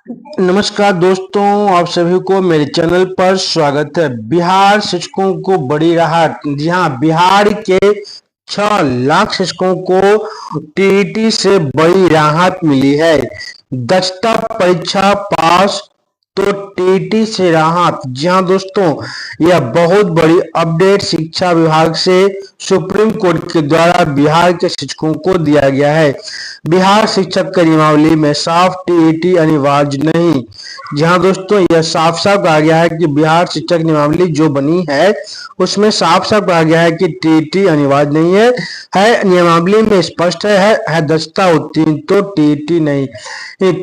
नमस्कार दोस्तों, आप सभी को मेरे चैनल पर स्वागत है। बिहार शिक्षकों को बड़ी राहत। जी हाँ, बिहार के 6 लाख शिक्षकों को टीईटी से बड़ी राहत मिली है। दक्षता परीक्षा पास तो टीईटी से राहत। जी हाँ दोस्तों, यह बहुत बड़ी अपडेट शिक्षा विभाग से सुप्रीम कोर्ट के द्वारा बिहार के शिक्षकों को दिया गया है। बिहार शिक्षक की नियमावली में साफ टीईटी अनिवार्य नहीं। जहां दोस्तों यह साफ साफ कहा गया है कि बिहार शिक्षक नियमावली जो बनी है उसमें साफ साफ कहा गया है कि टीईटी अनिवार्य नहीं है नियमावली में स्पष्ट है दक्षता उत्तीर्ण तो टीईटी नहीं।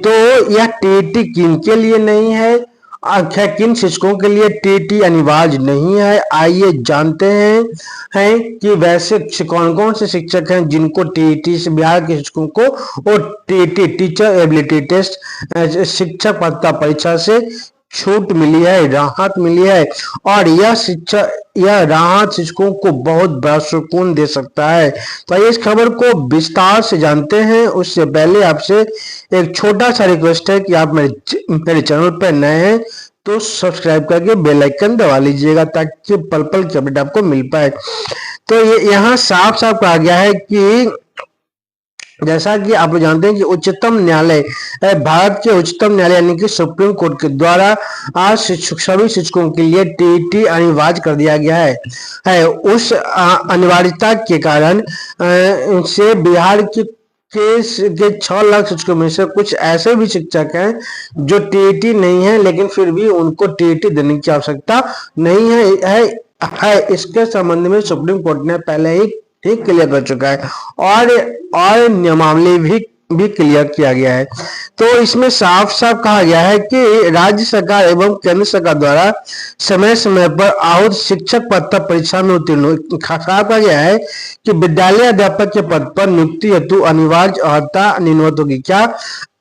तो यह टीईटी किन के लिए नहीं है, आखिर किन शिक्षकों के लिए टीईटी अनिवार्य नहीं है, आइए जानते हैं कि वैसे कौन कौन से शिक्षक हैं जिनको टीईटी से, बिहार के शिक्षकों को और टीईटी टीचर एबिलिटी टेस्ट शिक्षक पात्रता परीक्षा से छूट मिली है, राहत मिली है। और यह राहत शिक्षकों को बहुत बड़ा सुकून दे सकता है। तो इस खबर को विस्तार से जानते हैं। उससे पहले आपसे एक छोटा सा रिक्वेस्ट है कि आप मेरे चैनल पर नए हैं तो सब्सक्राइब करके बेल आइकन दबा लीजिएगा ताकि पल पल की अपडेट आपको मिल पाए। तो यहाँ साफ साफ कहा गया है कि जैसा कि आप लोग जानते हैं कि उच्चतम न्यायालय, भारत के उच्चतम न्यायालय यानी कि सुप्रीम कोर्ट के द्वारा आज सभी शिक्षकों के लिए टीईटी अनिवार्य कर दिया गया है। उस अनिवार्यता के कारण से बिहार के 6 लाख शिक्षकों में से कुछ ऐसे भी शिक्षक हैं जो टीईटी नहीं है, लेकिन फिर भी उनको टीईटी देने की आवश्यकता नहीं है। इसके संबंध में सुप्रीम कोर्ट ने पहले ही ठीक क्लियर कर चुका है और नियमावली भी क्लियर किया गया है। तो इसमें साफ साफ कहा गया है कि राज्य सरकार एवं केंद्र सरकार द्वारा समय समय पर आहूत शिक्षक पात्रता परीक्षा में उत्तीर्ण कहा गया है कि विद्यालय अध्यापक के पद पर नियुक्ति हेतु अनिवार्य अर्हता निम्नवत होगी। क्या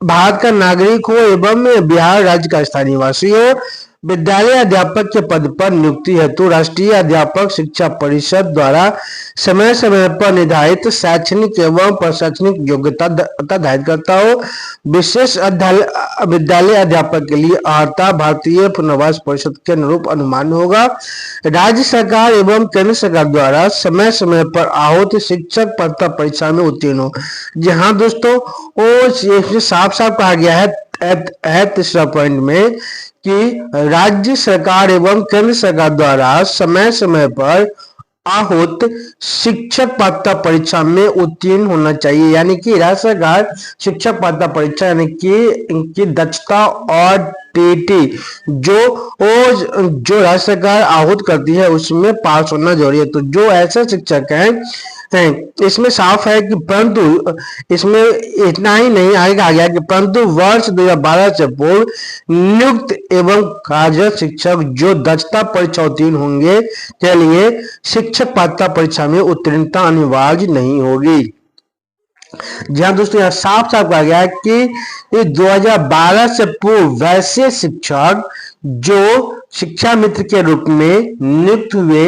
भारत का नागरिक हो एवं बिहार राज्य का स्थायी निवासी हो। विद्यालय अध्यापक के पद पर नियुक्ति हेतु राष्ट्रीय अध्यापक शिक्षा परिषद द्वारा समय समय पर निर्धारित शैक्षणिक एवं प्रशैक्षणिक योग्यता निर्धारित करता हो। विशेष विद्यालय अध्यापक के लिए अर्हता भारतीय पुनर्वास परिषद के अनुरूप अनुमान होगा। राज्य सरकार एवं केंद्र सरकार द्वारा समय समय पर आहूत शिक्षक पात्रता परीक्षा में उत्तीर्ण हो। जहां दोस्तों वो साफ साफ कहा गया है तीसरा पॉइंट में कि राज्य सरकार एवं केंद्र सरकार द्वारा समय समय पर आहूत शिक्षक पात्रता परीक्षा में उत्तीर्ण होना चाहिए। यानी कि राज्य सरकार शिक्षक पात्रता परीक्षा यानी कि इनकी दक्षता और टीईटी जो राज्य सरकार आहूत करती है उसमें पास होना जरूरी है। तो जो ऐसे शिक्षक हैं इसमें साफ है कि परंतु इसमें इतना ही नहीं, आगे कहा गया कि परंतु वर्ष 2012 से पूर्व नियुक्त एवं कार्यरत शिक्षक जो दक्षता परीक्षा उत्तीर्ण होंगे के लिए शिक्षक पात्रता परीक्षा में उत्तीर्णता अनिवार्य नहीं होगी। जहां दोस्तों यह साफ साफ कहा गया है कि 2012 से पूर्व वैसे शिक्षक जो शिक्षा मित्र के रूप में नियुक्त हुए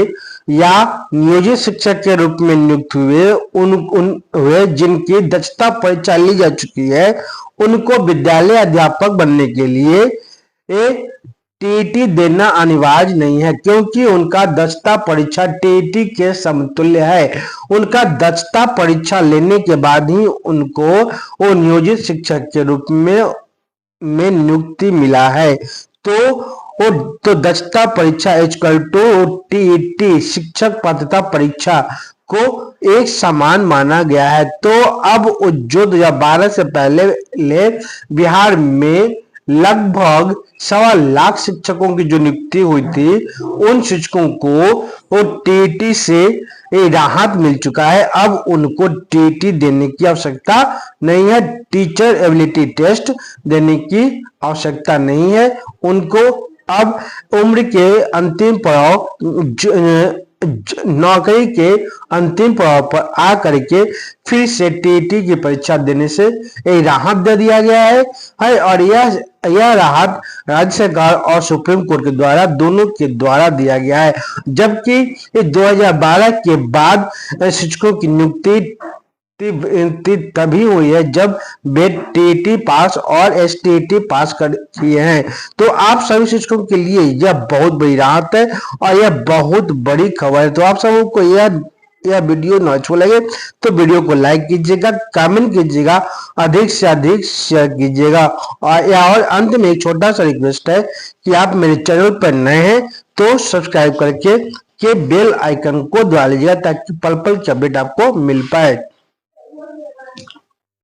या नियोजित शिक्षक के रूप में नियुक्त हुए जिनकी दक्षता परीक्षा ली जा चुकी है उनको विद्यालय अध्यापक बनने के लिए टीईटी देना अनिवार्य नहीं है, क्योंकि उनका दक्षता परीक्षा टीईटी के समतुल्य है। उनका दक्षता परीक्षा लेने के बाद ही उनको वो नियोजित शिक्षक के रूप में नियुक्ति मिला है। तो दक्षता परीक्षा इक्वल टू टीईटी शिक्षक पात्रता परीक्षा को एक समान माना गया है। तो अब जो 2012 से पहले बिहार में लगभग 1.25 लाख शिक्षकों की जो नियुक्ति हुई थी उन शिक्षकों को टीईटी से राहत मिल चुका है। अब उनको टीईटी देने की आवश्यकता नहीं है, टीचर एबिलिटी टेस्ट देने की आवश्यकता नहीं है। उनको अब उम्र के अंतिम पड़ाव नौकरी के अंतिम पड़ाव पर आकर के फिर से टीईटी की परीक्षा देने से एक राहत दे दिया गया है और यह राहत राज्य सरकार और सुप्रीम कोर्ट के द्वारा दोनों के द्वारा दिया गया है। जबकि 2012 के बाद शिक्षकों की नियुक्ति तभी हुई है जब वे टीईटी पास और एसटीईटी पास कर किए हैं। तो आप सभी शिक्षकों के लिए यह बहुत बड़ी राहत है और यह बहुत बड़ी खबर है। तो आप सबको यह वीडियो न अच्छा लगे तो वीडियो को लाइक कीजिएगा, कमेंट कीजिएगा, अधिक से अधिक शेयर कीजिएगा। और अंत में एक छोटा सा रिक्वेस्ट है कि आप मेरे चैनल पर नए हैं तो सब्सक्राइब करके बेल आइकन को दबा लीजिएगा ताकि पल पल की अपडेट आपको मिल पाए।